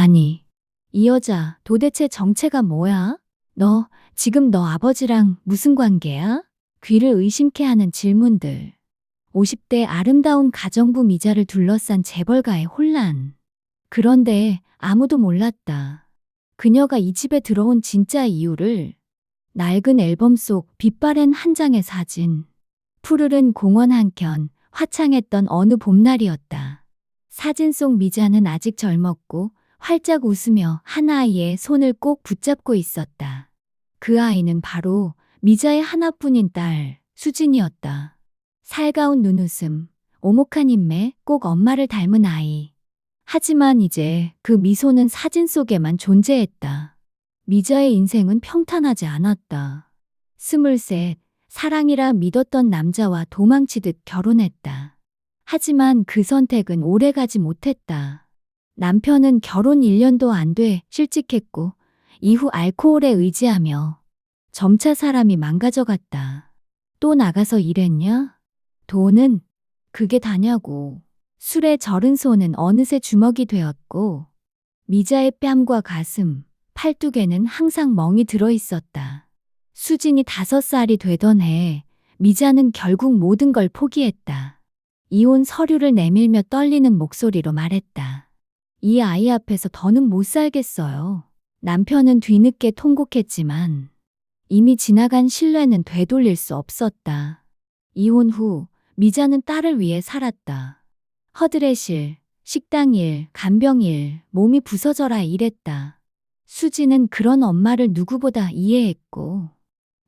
아니, 이 여자 도대체 정체가 뭐야? 지금 너 아버지랑 무슨 관계야? 귀를 의심케 하는 질문들. 50대 아름다운 가정부 미자를 둘러싼 재벌가의 혼란. 그런데 아무도 몰랐다. 그녀가 이 집에 들어온 진짜 이유를. 낡은 앨범 속 빛바랜 한 장의 사진. 푸르른 공원 한켠 화창했던 어느 봄날이었다. 사진 속 미자는 아직 젊었고 활짝 웃으며 한 아이의 손을 꼭 붙잡고 있었다. 그 아이는 바로 미자의 하나뿐인 딸, 수진이었다. 살가운 눈웃음, 오목한 인매, 꼭 엄마를 닮은 아이. 하지만 이제 그 미소는 사진 속에만 존재했다. 미자의 인생은 평탄하지 않았다. 23, 사랑이라 믿었던 남자와 도망치듯 결혼했다. 하지만 그 선택은 오래가지 못했다. 남편은 결혼 1년도 안 돼 실직했고 이후 알코올에 의지하며 점차 사람이 망가져갔다. 또 나가서 일했냐? 돈은? 그게 다냐고. 술에 절은 손은 어느새 주먹이 되었고 미자의 뺨과 가슴, 팔뚝에는 항상 멍이 들어 있었다. 수진이 5살이 되던 해 미자는 결국 모든 걸 포기했다. 이혼 서류를 내밀며 떨리는 목소리로 말했다. 이 아이 앞에서 더는 못 살겠어요. 남편은 뒤늦게 통곡했지만 이미 지나간 신뢰는 되돌릴 수 없었다. 이혼 후 미자는 딸을 위해 살았다. 허드렛일, 식당 일, 간병 일, 몸이 부서져라 일했다. 수지는 그런 엄마를 누구보다 이해했고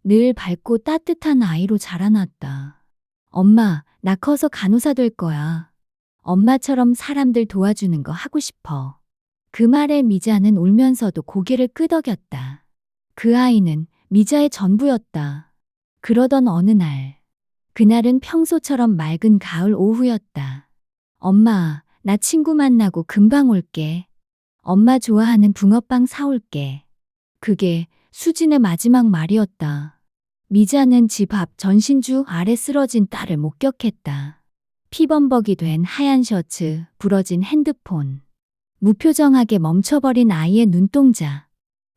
늘 밝고 따뜻한 아이로 자라났다. 엄마, 나 커서 간호사 될 거야. 엄마처럼 사람들 도와주는 거 하고 싶어. 그 말에 미자는 울면서도 고개를 끄덕였다. 그 아이는 미자의 전부였다. 그러던 어느 날, 그날은 평소처럼 맑은 가을 오후였다. 엄마, 나 친구 만나고 금방 올게. 엄마 좋아하는 붕어빵 사올게. 그게 수진의 마지막 말이었다. 미자는 집 앞 전신주 아래 쓰러진 딸을 목격했다. 피범벅이 된 하얀 셔츠, 부러진 핸드폰. 무표정하게 멈춰버린 아이의 눈동자.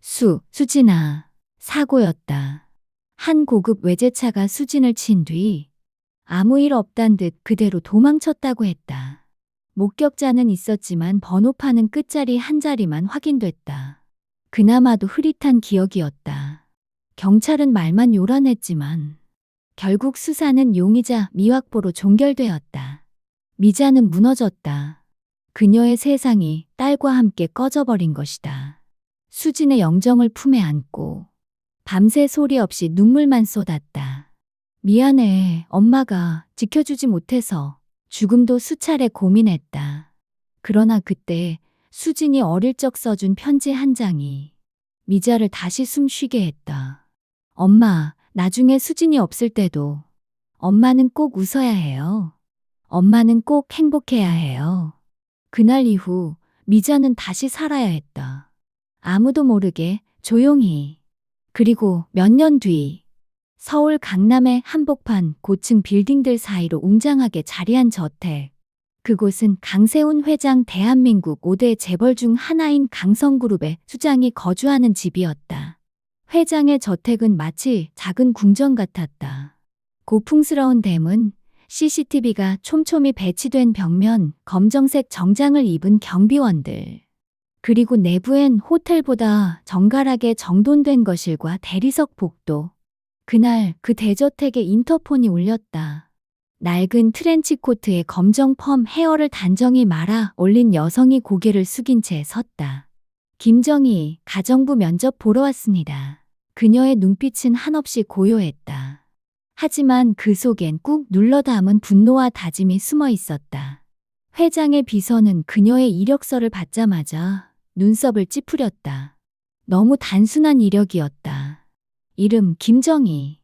수진아. 사고였다. 한 고급 외제차가 수진을 친 뒤 아무 일 없단 듯 그대로 도망쳤다고 했다. 목격자는 있었지만 번호판은 끝자리 한 자리만 확인됐다. 그나마도 흐릿한 기억이었다. 경찰은 말만 요란했지만 결국 수사는 용의자 미확보로 종결되었다. 미자는 무너졌다. 그녀의 세상이 딸과 함께 꺼져버린 것이다. 수진의 영정을 품에 안고 밤새 소리 없이 눈물만 쏟았다. 미안해, 엄마가 지켜주지 못해서. 죽음도 수차례 고민했다. 그러나 그때 수진이 어릴 적 써준 편지 한 장이 미자를 다시 숨쉬게 했다. 엄마, 나중에 수진이 없을 때도 엄마는 꼭 웃어야 해요. 엄마는 꼭 행복해야 해요. 그날 이후 미자는 다시 살아야 했다. 아무도 모르게 조용히. 그리고 몇 년 뒤 서울 강남의 한복판 고층 빌딩들 사이로 웅장하게 자리한 저택. 그곳은 강세훈 회장 대한민국 5대 재벌 중 하나인 강성그룹의 수장이 거주하는 집이었다. 회장의 저택은 마치 작은 궁전 같았다. 고풍스러운 대문, CCTV가 촘촘히 배치된 벽면, 검정색 정장을 입은 경비원들. 그리고 내부엔 호텔보다 정갈하게 정돈된 거실과 대리석 복도. 그날 그 대저택에 인터폰이 울렸다. 낡은 트렌치코트에 검정 펌 헤어를 단정히 말아 올린 여성이 고개를 숙인 채 섰다. 김정희, 가정부 면접 보러 왔습니다. 그녀의 눈빛은 한없이 고요했다. 하지만 그 속엔 꾹 눌러 담은 분노와 다짐이 숨어 있었다. 회장의 비서는 그녀의 이력서를 받자마자 눈썹을 찌푸렸다. 너무 단순한 이력이었다. 이름 김정희.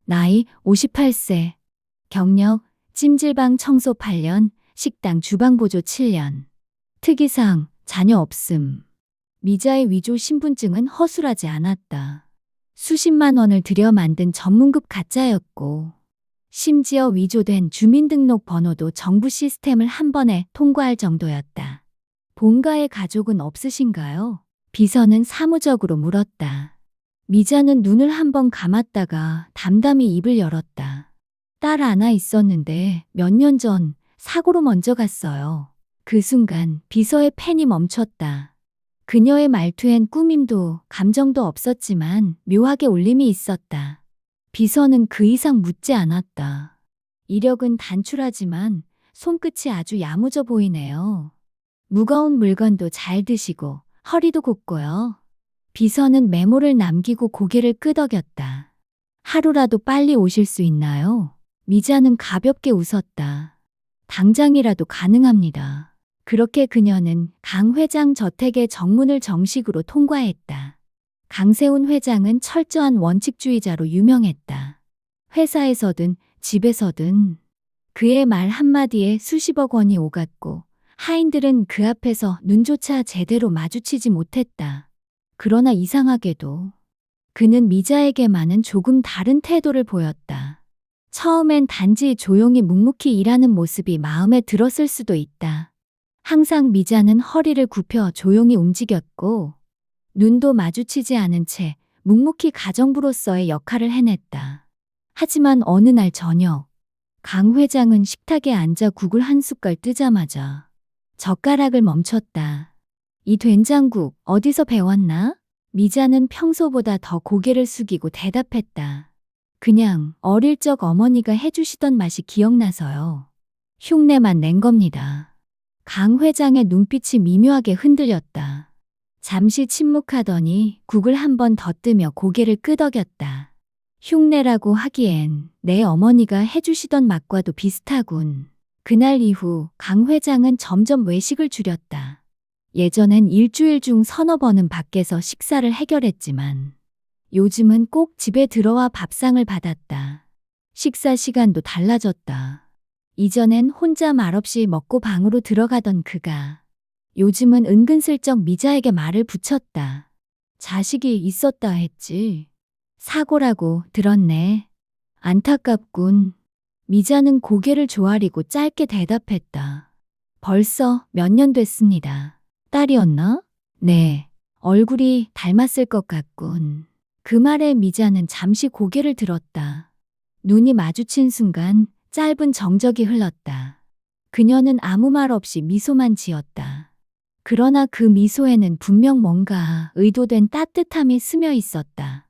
나이 58세. 경력 찜질방 청소 8년, 식당 주방 보조 7년. 특이사항 자녀 없음. 미자의 위조 신분증은 허술하지 않았다. 수십만 원을 들여 만든 전문급 가짜였고 심지어 위조된 주민등록 번호도 정부 시스템을 한 번에 통과할 정도였다. 본가에 가족은 없으신가요? 비서는 사무적으로 물었다. 미자는 눈을 한번 감았다가 담담히 입을 열었다. 딸 하나 있었는데 몇 년 전 사고로 먼저 갔어요. 그 순간 비서의 펜이 멈췄다. 그녀의 말투엔 꾸밈도 감정도 없었지만 묘하게 울림이 있었다. 비서는 그 이상 묻지 않았다. 이력은 단출하지만 손끝이 아주 야무져 보이네요. 무거운 물건도 잘 드시고 허리도 곱고요. 비서는 메모를 남기고 고개를 끄덕였다. 하루라도 빨리 오실 수 있나요? 미자는 가볍게 웃었다. 당장이라도 가능합니다. 그렇게 그녀는 강 회장 저택의 정문을 정식으로 통과했다. 강세훈 회장은 철저한 원칙주의자로 유명했다. 회사에서든 집에서든 그의 말 한마디에 수십억 원이 오갔고 하인들은 그 앞에서 눈조차 제대로 마주치지 못했다. 그러나 이상하게도 그는 미자에게만은 조금 다른 태도를 보였다. 처음엔 단지 조용히 묵묵히 일하는 모습이 마음에 들었을 수도 있다. 항상 미자는 허리를 굽혀 조용히 움직였고 눈도 마주치지 않은 채 묵묵히 가정부로서의 역할을 해냈다. 하지만 어느 날 저녁, 강 회장은 식탁에 앉아 국을 한 숟갈 뜨자마자 젓가락을 멈췄다. 이 된장국 어디서 배웠나? 미자는 평소보다 더 고개를 숙이고 대답했다. 그냥 어릴 적 어머니가 해주시던 맛이 기억나서요. 흉내만 낸 겁니다. 강 회장의 눈빛이 미묘하게 흔들렸다. 잠시 침묵하더니 국을 한 번 더 뜨며 고개를 끄덕였다. 흉내라고 하기엔 내 어머니가 해주시던 맛과도 비슷하군. 그날 이후 강 회장은 점점 외식을 줄였다. 예전엔 일주일 중 서너 번은 밖에서 식사를 해결했지만 요즘은 꼭 집에 들어와 밥상을 받았다. 식사 시간도 달라졌다. 이전엔 혼자 말없이 먹고 방으로 들어가던 그가 요즘은 은근슬쩍 미자에게 말을 붙였다. 자식이 있었다 했지. 사고라고 들었네. 안타깝군. 미자는 고개를 조아리고 짧게 대답했다. 벌써 몇 년 됐습니다. 딸이었나? 네. 얼굴이 닮았을 것 같군. 그 말에 미자는 잠시 고개를 들었다. 눈이 마주친 순간 짧은 정적이 흘렀다. 그녀는 아무 말 없이 미소만 지었다. 그러나 그 미소에는 분명 뭔가 의도된 따뜻함이 스며 있었다.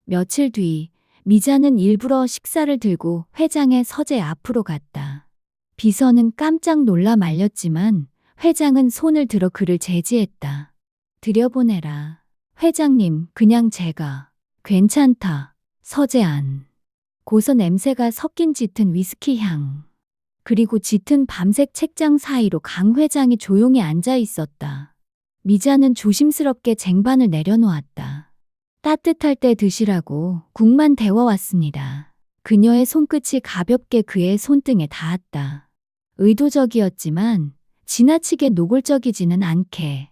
며칠 뒤 미자는 일부러 식사를 들고 회장의 서재 앞으로 갔다. 비서는 깜짝 놀라 말렸지만 회장은 손을 들어 그를 제지했다. 들여보내라. 회장님, 그냥 제가. 괜찮다. 서재 안. 고서 냄새가 섞인 짙은 위스키 향. 그리고 짙은 밤색 책장 사이로 강 회장이 조용히 앉아 있었다. 미자는 조심스럽게 쟁반을 내려놓았다. 따뜻할 때 드시라고 국만 데워왔습니다. 그녀의 손끝이 가볍게 그의 손등에 닿았다. 의도적이었지만 지나치게 노골적이지는 않게.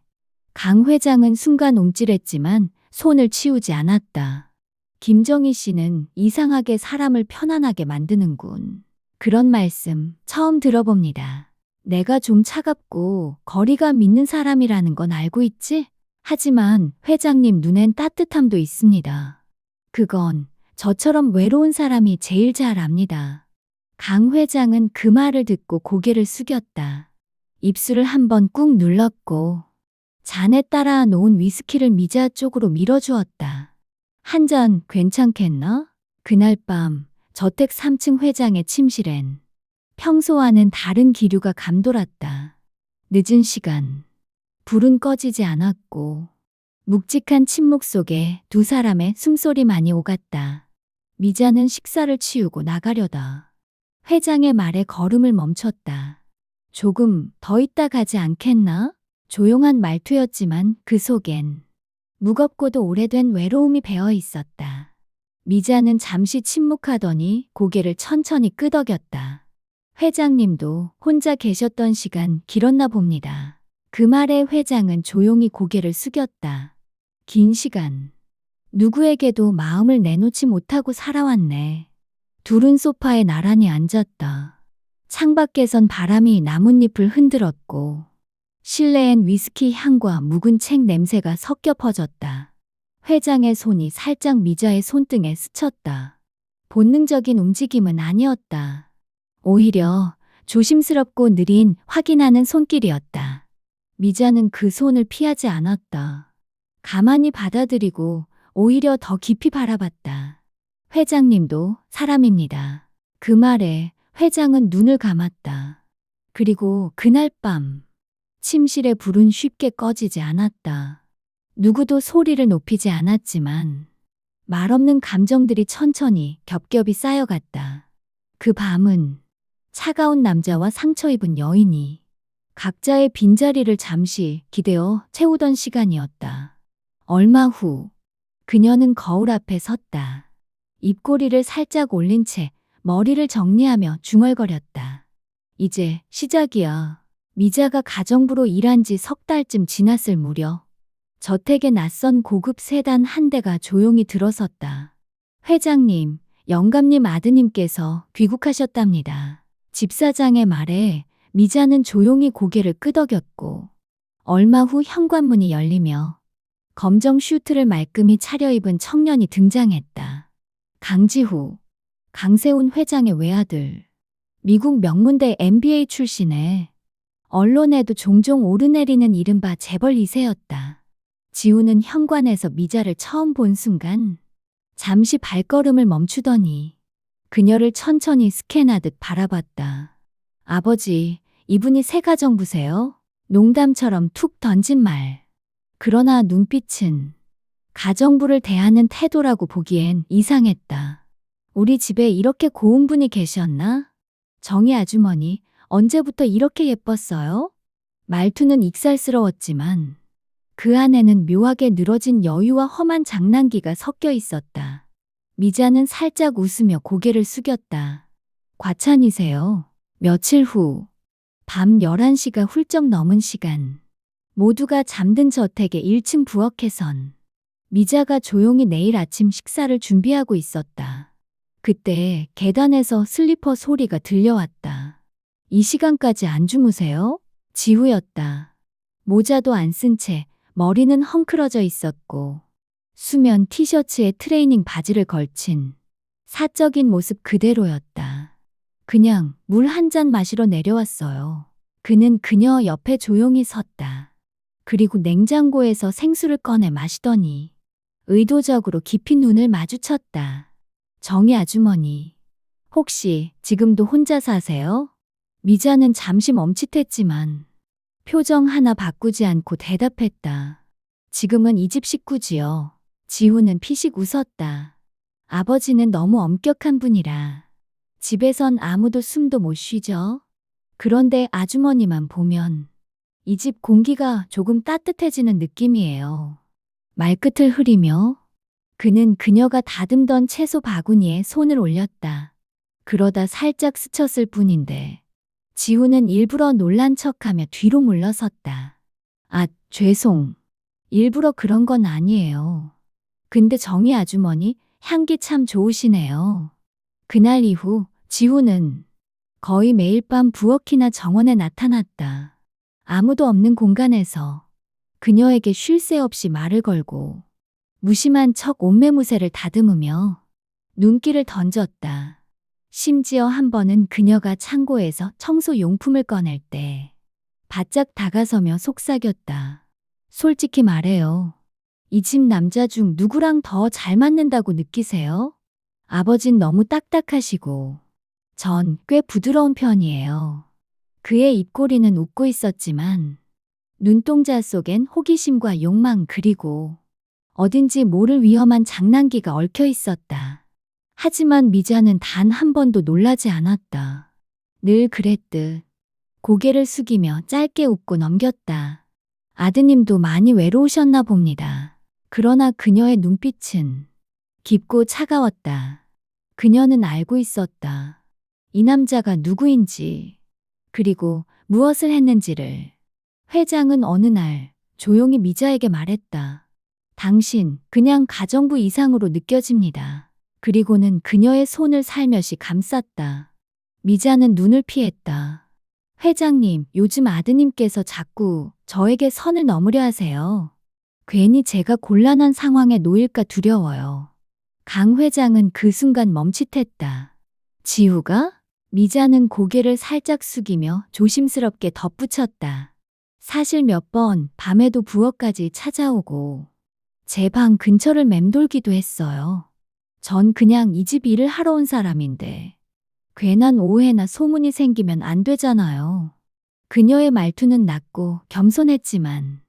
강 회장은 순간 움찔했지만 손을 치우지 않았다. 김정희 씨는 이상하게 사람을 편안하게 만드는군. 그런 말씀 처음 들어봅니다. 내가 좀 차갑고 거리감 있는 사람이라는 건 알고 있지? 하지만 회장님 눈엔 따뜻함도 있습니다. 그건 저처럼 외로운 사람이 제일 잘 압니다. 강 회장은 그 말을 듣고 고개를 숙였다. 입술을 한번 꾹 눌렀고 잔에 따라 놓은 위스키를 미자 쪽으로 밀어주었다. 한 잔 괜찮겠나? 그날 밤 저택 3층 회장의 침실엔 평소와는 다른 기류가 감돌았다. 늦은 시간. 불은 꺼지지 않았고 묵직한 침묵 속에 두 사람의 숨소리만이 오갔다. 미자는 식사를 치우고 나가려다 회장의 말에 걸음을 멈췄다. 조금 더 있다 가지 않겠나? 조용한 말투였지만 그 속엔 무겁고도 오래된 외로움이 배어 있었다. 미자는 잠시 침묵하더니 고개를 천천히 끄덕였다. 회장님도 혼자 계셨던 시간 길었나 봅니다. 그 말에 회장은 조용히 고개를 숙였다. 긴 시간. 누구에게도 마음을 내놓지 못하고 살아왔네. 둘은 소파에 나란히 앉았다. 창밖에선 바람이 나뭇잎을 흔들었고 실내엔 위스키 향과 묵은 책 냄새가 섞여 퍼졌다. 회장의 손이 살짝 미자의 손등에 스쳤다. 본능적인 움직임은 아니었다. 오히려 조심스럽고 느린 확인하는 손길이었다. 미자는 그 손을 피하지 않았다. 가만히 받아들이고 오히려 더 깊이 바라봤다. 회장님도 사람입니다. 그 말에 회장은 눈을 감았다. 그리고 그날 밤 침실의 불은 쉽게 꺼지지 않았다. 누구도 소리를 높이지 않았지만 말없는 감정들이 천천히 겹겹이 쌓여갔다. 그 밤은 차가운 남자와 상처 입은 여인이 각자의 빈자리를 잠시 기대어 채우던 시간이었다. 얼마 후 그녀는 거울 앞에 섰다. 입꼬리를 살짝 올린 채 머리를 정리하며 중얼거렸다. 이제 시작이야. 미자가 가정부로 일한 지 석 달쯤 지났을 무렵 저택에 낯선 고급 세단 한 대가 조용히 들어섰다. 회장님, 영감님 아드님께서 귀국하셨답니다. 집사장의 말에 미자는 조용히 고개를 끄덕였고 얼마 후 현관문이 열리며 검정 슈트를 말끔히 차려입은 청년이 등장했다. 강지후, 강세훈 회장의 외아들. 미국 명문대 MBA 출신에 언론에도 종종 오르내리는 이른바 재벌 2세였다. 지우는 현관에서 미자를 처음 본 순간 잠시 발걸음을 멈추더니 그녀를 천천히 스캔하듯 바라봤다. 아버지, 이분이 새 가정부세요? 농담처럼 툭 던진 말. 그러나 눈빛은 가정부를 대하는 태도라고 보기엔 이상했다. 우리 집에 이렇게 고운 분이 계셨나? 정희 아주머니, 언제부터 이렇게 예뻤어요? 말투는 익살스러웠지만 그 안에는 묘하게 늘어진 여유와 험한 장난기가 섞여 있었다. 미자는 살짝 웃으며 고개를 숙였다. 과찬이세요. 며칠 후, 밤 11시가 훌쩍 넘은 시간. 모두가 잠든 저택의 1층 부엌에선 미자가 조용히 내일 아침 식사를 준비하고 있었다. 그때 계단에서 슬리퍼 소리가 들려왔다. 이 시간까지 안 주무세요? 지우였다. 모자도 안 쓴 채 머리는 헝클어져 있었고 수면 티셔츠에 트레이닝 바지를 걸친 사적인 모습 그대로였다. 그냥 물 한 잔 마시러 내려왔어요. 그는 그녀 옆에 조용히 섰다. 그리고 냉장고에서 생수를 꺼내 마시더니 의도적으로 깊이 눈을 마주쳤다. 정희 아주머니, 혹시 지금도 혼자 사세요? 미자는 잠시 멈칫했지만 표정 하나 바꾸지 않고 대답했다. 지금은 이 집 식구지요. 지우는 피식 웃었다. 아버지는 너무 엄격한 분이라 집에선 아무도 숨도 못 쉬죠. 그런데 아주머니만 보면 이 집 공기가 조금 따뜻해지는 느낌이에요. 말끝을 흐리며 그는 그녀가 다듬던 채소 바구니에 손을 올렸다. 그러다 살짝 스쳤을 뿐인데 지우는 일부러 놀란 척하며 뒤로 물러섰다. 아, 죄송. 일부러 그런 건 아니에요. 근데 정희 아주머니 향기 참 좋으시네요. 그날 이후 지우는 거의 매일 밤 부엌이나 정원에 나타났다. 아무도 없는 공간에서 그녀에게 쉴 새 없이 말을 걸고 무심한 척 옷매무새를 다듬으며 눈길을 던졌다. 심지어 한 번은 그녀가 창고에서 청소 용품을 꺼낼 때 바짝 다가서며 속삭였다. 솔직히 말해요. 이 집 남자 중 누구랑 더 잘 맞는다고 느끼세요? 아버진 너무 딱딱하시고 전 꽤 부드러운 편이에요. 그의 입꼬리는 웃고 있었지만 눈동자 속엔 호기심과 욕망 그리고 어딘지 모를 위험한 장난기가 얽혀 있었다. 하지만 미자는 단 한 번도 놀라지 않았다. 늘 그랬듯 고개를 숙이며 짧게 웃고 넘겼다. 아드님도 많이 외로우셨나 봅니다. 그러나 그녀의 눈빛은 깊고 차가웠다. 그녀는 알고 있었다. 이 남자가 누구인지, 그리고 무엇을 했는지를. 회장은 어느 날 조용히 미자에게 말했다. 당신 그냥 가정부 이상으로 느껴집니다. 그리고는 그녀의 손을 살며시 감쌌다. 미자는 눈을 피했다. 회장님, 요즘 아드님께서 자꾸 저에게 선을 넘으려 하세요. 괜히 제가 곤란한 상황에 놓일까 두려워요. 강 회장은 그 순간 멈칫했다. 지우가? 미자는 고개를 살짝 숙이며 조심스럽게 덧붙였다. 사실 몇 번 밤에도 부엌까지 찾아오고 제 방 근처를 맴돌기도 했어요. 전 그냥 이 집 일을 하러 온 사람인데 괜한 오해나 소문이 생기면 안 되잖아요. 그녀의 말투는 낮고 겸손했지만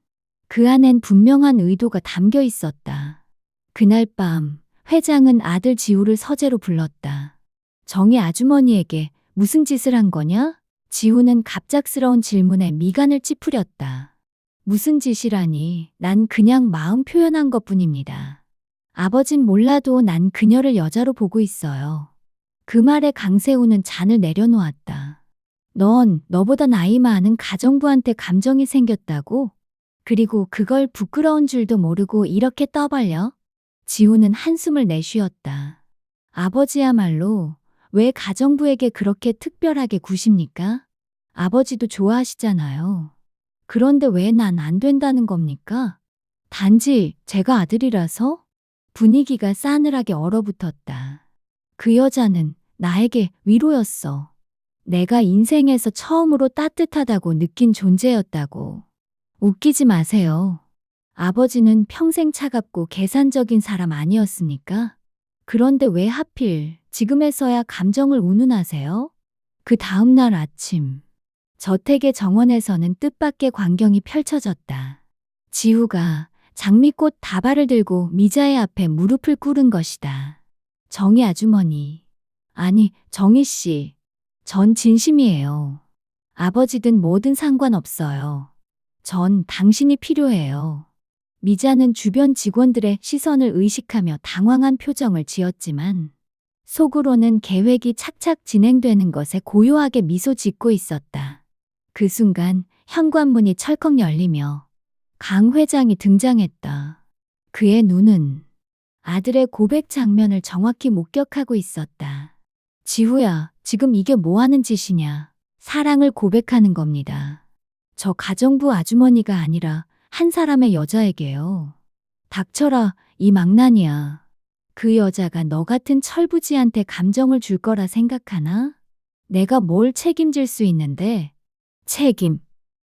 그 안엔 분명한 의도가 담겨 있었다. 그날 밤 회장은 아들 지우를 서재로 불렀다. 정희 아주머니에게 무슨 짓을 한 거냐? 지우는 갑작스러운 질문에 미간을 찌푸렸다. 무슨 짓이라니, 난 그냥 마음 표현한 것뿐입니다. 아버진 몰라도 난 그녀를 여자로 보고 있어요. 그 말에 강세우는 잔을 내려놓았다. 넌 너보다 나이 많은 가정부한테 감정이 생겼다고? 그리고 그걸 부끄러운 줄도 모르고 이렇게 떠벌려? 지우는 한숨을 내쉬었다. 아버지야말로 왜 가정부에게 그렇게 특별하게 구십니까? 아버지도 좋아하시잖아요. 그런데 왜 난 안 된다는 겁니까? 단지 제가 아들이라서? 분위기가 싸늘하게 얼어붙었다. 그 여자는 나에게 위로였어. 내가 인생에서 처음으로 따뜻하다고 느낀 존재였다고. 웃기지 마세요. 아버지는 평생 차갑고 계산적인 사람 아니었습니까? 그런데 왜 하필 지금에서야 감정을 운운하세요? 그 다음 날 아침, 저택의 정원에서는 뜻밖의 광경이 펼쳐졌다. 지우가 장미꽃 다발을 들고 미자의 앞에 무릎을 꿇은 것이다. 정희 아주머니, 아니 정희 씨, 전 진심이에요. 아버지든 뭐든 상관없어요. 전 당신이 필요해요. 미자는 주변 직원들의 시선을 의식하며 당황한 표정을 지었지만 속으로는 계획이 착착 진행되는 것에 고요하게 미소 짓고 있었다. 그 순간 현관문이 철컥 열리며 강 회장이 등장했다. 그의 눈은 아들의 고백 장면을 정확히 목격하고 있었다. 지우야, 지금 이게 뭐 하는 짓이냐? 사랑을 고백하는 겁니다. 저 가정부 아주머니가 아니라 한 사람의 여자에게요. 닥쳐라, 이 망나니야. 그 여자가 너 같은 철부지한테 감정을 줄 거라 생각하나? 내가 뭘 책임질 수 있는데? 책임.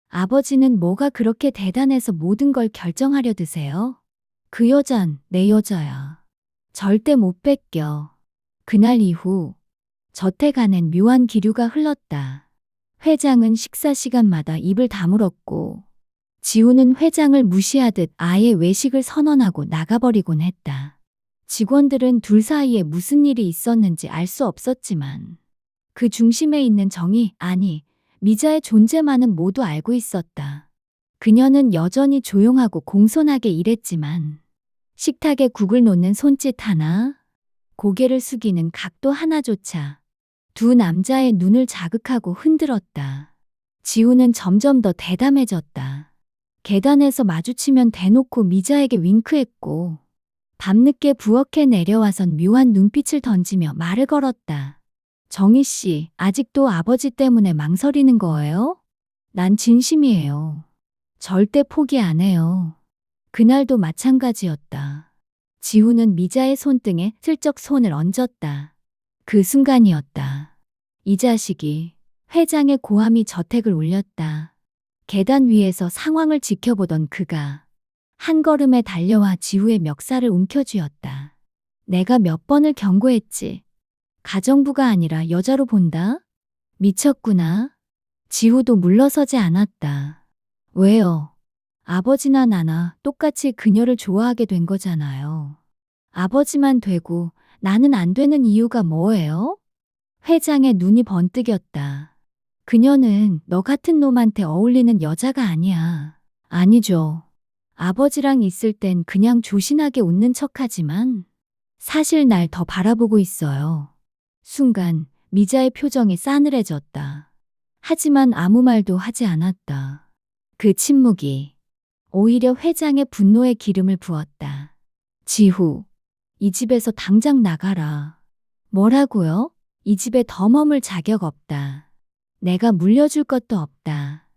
아버지는 뭐가 그렇게 대단해서 모든 걸 결정하려 드세요? 그 여잔 내 여자야. 절대 못 뺏겨. 그날 이후 저택 안엔 묘한 기류가 흘렀다. 회장은 식사 시간마다 입을 다물었고 지우는 회장을 무시하듯 아예 외식을 선언하고 나가버리곤 했다. 직원들은 둘 사이에 무슨 일이 있었는지 알 수 없었지만 그 중심에 있는 정희, 아니 미자의 존재만은 모두 알고 있었다. 그녀는 여전히 조용하고 공손하게 일했지만 식탁에 국을 놓는 손짓 하나, 고개를 숙이는 각도 하나조차 두 남자의 눈을 자극하고 흔들었다. 지우는 점점 더 대담해졌다. 계단에서 마주치면 대놓고 미자에게 윙크했고 밤늦게 부엌에 내려와선 묘한 눈빛을 던지며 말을 걸었다. 정희 씨, 아직도 아버지 때문에 망설이는 거예요? 난 진심이에요. 절대 포기 안 해요. 그날도 마찬가지였다. 지우는 미자의 손등에 슬쩍 손을 얹었다. 그 순간이었다. 이 자식이. 회장의 고함이 저택을 울렸다. 계단 위에서 상황을 지켜보던 그가 한 걸음에 달려와 지우의 멱살을 움켜쥐었다. 내가 몇 번을 경고했지. 가정부가 아니라 여자로 본다? 미쳤구나. 지우도 물러서지 않았다. 왜요? 아버지나 나나 똑같이 그녀를 좋아하게 된 거잖아요. 아버지만 되고 나는 안 되는 이유가 뭐예요? 회장의 눈이 번뜩였다. 그녀는 너 같은 놈한테 어울리는 여자가 아니야. 아니죠. 아버지랑 있을 땐 그냥 조신하게 웃는 척하지만 사실 날 더 바라보고 있어요. 순간 미자의 표정이 싸늘해졌다. 하지만 아무 말도 하지 않았다. 그 침묵이 오히려 회장의 분노에 기름을 부었다. 지후, 이 집에서 당장 나가라. 뭐라고요? 이 집에 더 머물 자격 없다. 내가 물려줄 것도 없다.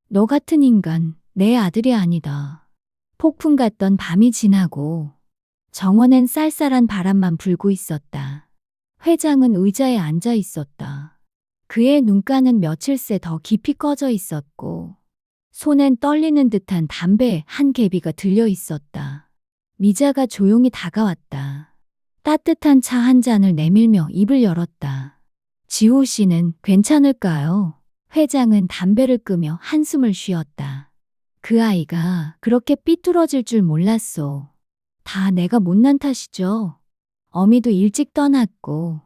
너 같은 인간, 내 아들이 아니다. 폭풍 같던 밤이 지나고 정원엔 쌀쌀한 바람만 불고 있었다. 회장은 의자에 앉아 있었다. 그의 눈가는 며칠 새 더 깊이 꺼져 있었고 손엔 떨리는 듯한 담배 한 개비가 들려 있었다. 미자가 조용히 다가왔다. 따뜻한 차 한 잔을 내밀며 입을 열었다. 지호 씨는 괜찮을까요? 회장은 담배를 끄며 한숨을 쉬었다. 그 아이가 그렇게 삐뚤어질 줄 몰랐소. 다 내가 못난 탓이죠. 어미도 일찍 떠났고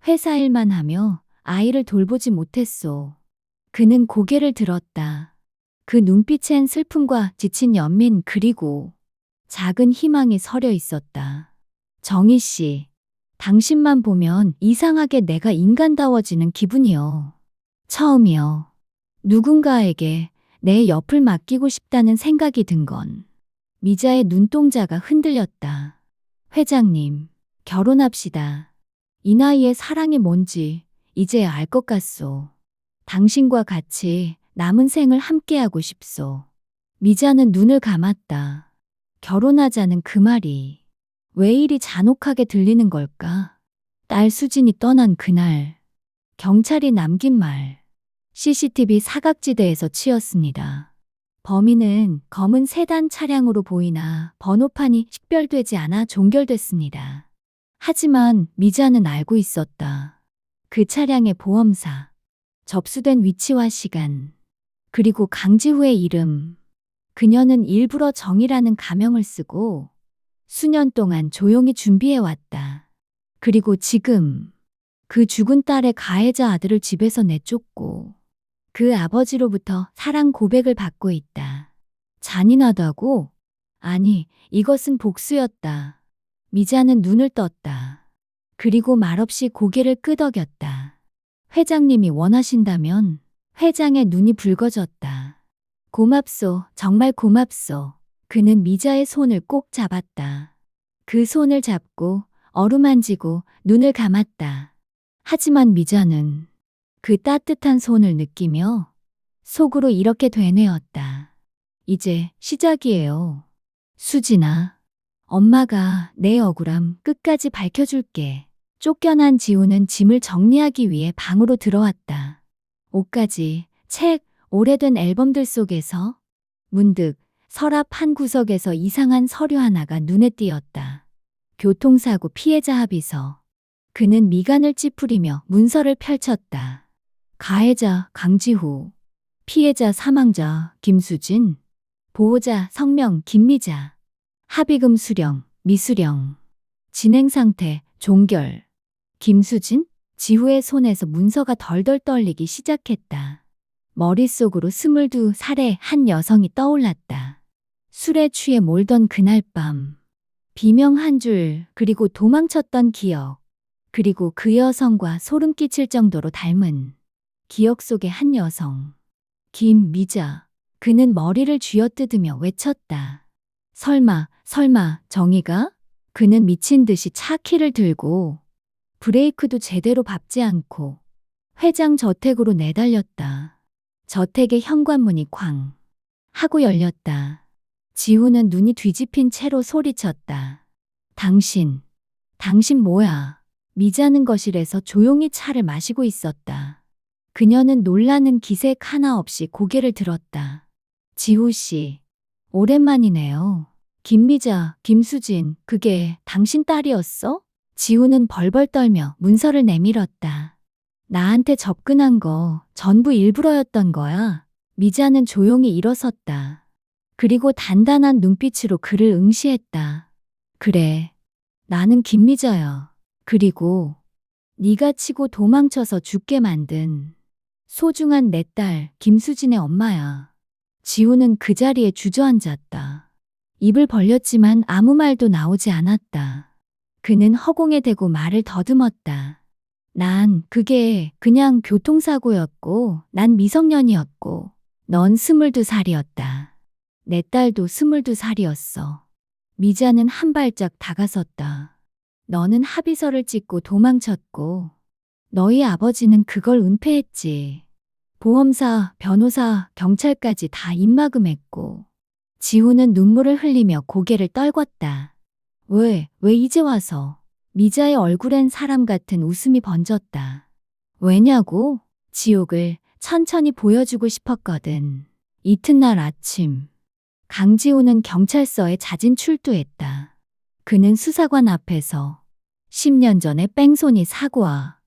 회사 일만 하며 아이를 돌보지 못했소. 그는 고개를 들었다. 그 눈빛엔 슬픔과 지친 연민 그리고 작은 희망이 서려 있었다. 정희 씨, 당신만 보면 이상하게 내가 인간다워지는 기분이요. 처음이요. 누군가에게 내 옆을 맡기고 싶다는 생각이 든 건. 미자의 눈동자가 흔들렸다. 회장님, 결혼합시다. 이 나이에 사랑이 뭔지 이제야 알 것 같소. 당신과 같이 남은 생을 함께하고 싶소. 미자는 눈을 감았다. 결혼하자는 그 말이 왜 이리 잔혹하게 들리는 걸까? 딸 수진이 떠난 그날, 경찰이 남긴 말. CCTV 사각지대에서 치었습니다. 범인은 검은 세단 차량으로 보이나 번호판이 식별되지 않아 종결됐습니다. 하지만 미자는 알고 있었다. 그 차량의 보험사, 접수된 위치와 시간, 그리고 강지후의 이름. 그녀는 일부러 정이라는 가명을 쓰고 수년 동안 조용히 준비해왔다. 그리고 지금 그 죽은 딸의 가해자 아들을 집에서 내쫓고 그 아버지로부터 사랑 고백을 받고 있다. 잔인하다고? 아니, 이것은 복수였다. 미자는 눈을 떴다. 그리고 말없이 고개를 끄덕였다. 회장님이 원하신다면. 회장의 눈이 붉어졌다. 고맙소, 정말 고맙소. 그는 미자의 손을 꼭 잡았다. 그 손을 잡고 어루만지고 눈을 감았다. 하지만 미자는 그 따뜻한 손을 느끼며 속으로 이렇게 되뇌었다. 이제 시작이에요. 수진아, 엄마가 내 억울함 끝까지 밝혀줄게. 쫓겨난 지우는 짐을 정리하기 위해 방으로 들어왔다. 옷가지, 책, 오래된 앨범들 속에서 문득 서랍 한 구석에서 이상한 서류 하나가 눈에 띄었다. 교통사고 피해자 합의서. 그는 미간을 찌푸리며 문서를 펼쳤다. 가해자 강지후, 피해자 사망자 김수진, 보호자 성명 김미자, 합의금 수령 미수령, 진행 상태 종결. 김수진? 지후의 손에서 문서가 덜덜 떨리기 시작했다. 머릿속으로 22살의 한 여성이 떠올랐다. 술에 취해 몰던 그날 밤. 비명 한 줄, 그리고 도망쳤던 기억. 그리고 그 여성과 소름 끼칠 정도로 닮은 기억 속의 한 여성. 김미자. 그는 머리를 쥐어뜯으며 외쳤다. 설마 정의가? 그는 미친 듯이 차 키를 들고 브레이크도 제대로 밟지 않고 회장 저택으로 내달렸다. 저택의 현관문이 쾅 하고 열렸다. 지우는 눈이 뒤집힌 채로 소리쳤다. 당신 뭐야? 미자는 거실에서 조용히 차를 마시고 있었다. 그녀는 놀라는 기색 하나 없이 고개를 들었다. 지호 씨, 오랜만이네요. 김미자, 김수진, 그게 당신 딸이었어? 지우는 벌벌 떨며 문서를 내밀었다. 나한테 접근한 거 전부 일부러였던 거야. 미자는 조용히 일어섰다. 그리고 단단한 눈빛으로 그를 응시했다. 그래, 나는 김미자야. 그리고 네가 치고 도망쳐서 죽게 만든 소중한 내 딸 김수진의 엄마야. 지우는 그 자리에 주저앉았다. 입을 벌렸지만 아무 말도 나오지 않았다. 그는 허공에 대고 말을 더듬었다. 그게 그냥 교통사고였고 난 미성년이었고 넌 22살이었다. 내 딸도 22살이었어. 미자는 한 발짝 다가섰다. 너는 합의서를 찍고 도망쳤고 너희 아버지는 그걸 은폐했지. 보험사, 변호사, 경찰까지 다 입막음했고 지우는 눈물을 흘리며 고개를 떨궜다. 왜 이제 와서? 미자의 얼굴엔 사람 같은 웃음이 번졌다. 왜냐고? 지옥을 천천히 보여주고 싶었거든. 이튿날 아침, 강지우는 경찰서에 자진 출두했다. 그는 수사관 앞에서 10년 전에 뺑소니 사고와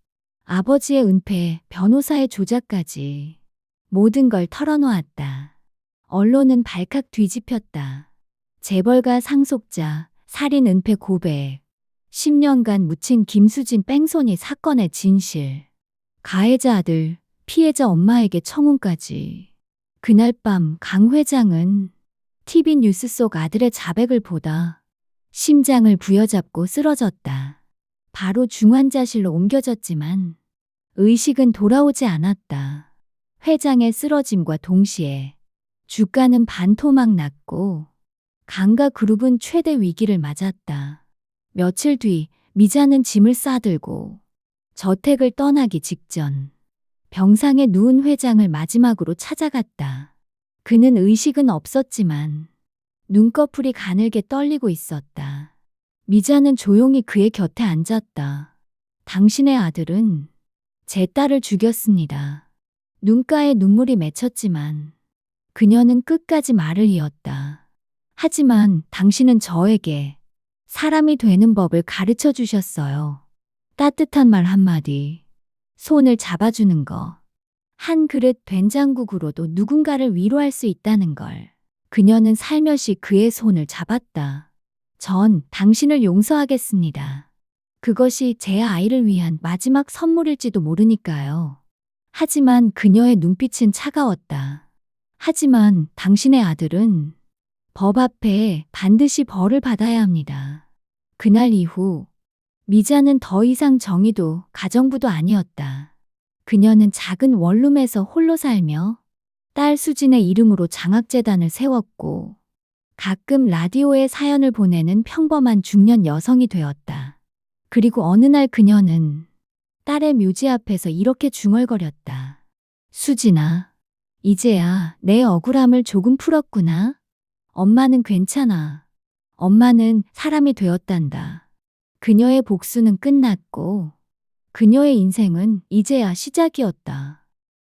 아버지의 은폐, 변호사의 조작까지 모든 걸 털어놓았다. 언론은 발칵 뒤집혔다. 재벌가 상속자, 살인 은폐 고백, 10년간 묻힌 김수진 뺑소니 사건의 진실, 가해자 아들, 피해자 엄마에게 청혼까지. 그날 밤 강 회장은 TV 뉴스 속 아들의 자백을 보다 심장을 부여잡고 쓰러졌다. 바로 중환자실로 옮겨졌지만 의식은 돌아오지 않았다. 회장의 쓰러짐과 동시에 주가는 반토막 났고 강가 그룹은 최대 위기를 맞았다. 며칠 뒤 미자는 짐을 싸들고 저택을 떠나기 직전 병상에 누운 회장을 마지막으로 찾아갔다. 그는 의식은 없었지만 눈꺼풀이 가늘게 떨리고 있었다. 미자는 조용히 그의 곁에 앉았다. 당신의 아들은 제 딸을 죽였습니다. 눈가에 눈물이 맺혔지만 그녀는 끝까지 말을 이었다. 하지만 당신은 저에게 사람이 되는 법을 가르쳐 주셨어요. 따뜻한 말 한마디, 손을 잡아주는 거, 한 그릇 된장국으로도 누군가를 위로할 수 있다는 걸. 그녀는 살며시 그의 손을 잡았다. 전 당신을 용서하겠습니다. 그것이 제 아이를 위한 마지막 선물일지도 모르니까요. 하지만 그녀의 눈빛은 차가웠다. 하지만 당신의 아들은 법 앞에 반드시 벌을 받아야 합니다. 그날 이후 미자는 더 이상 정의도 가정부도 아니었다. 그녀는 작은 원룸에서 홀로 살며 딸 수진의 이름으로 장학재단을 세웠고 가끔 라디오에 사연을 보내는 평범한 중년 여성이 되었다. 그리고 어느 날 그녀는 딸의 묘지 앞에서 이렇게 중얼거렸다. 수진아, 이제야 내 억울함을 조금 풀었구나. 엄마는 괜찮아. 엄마는 사람이 되었단다. 그녀의 복수는 끝났고 그녀의 인생은 이제야 시작이었다.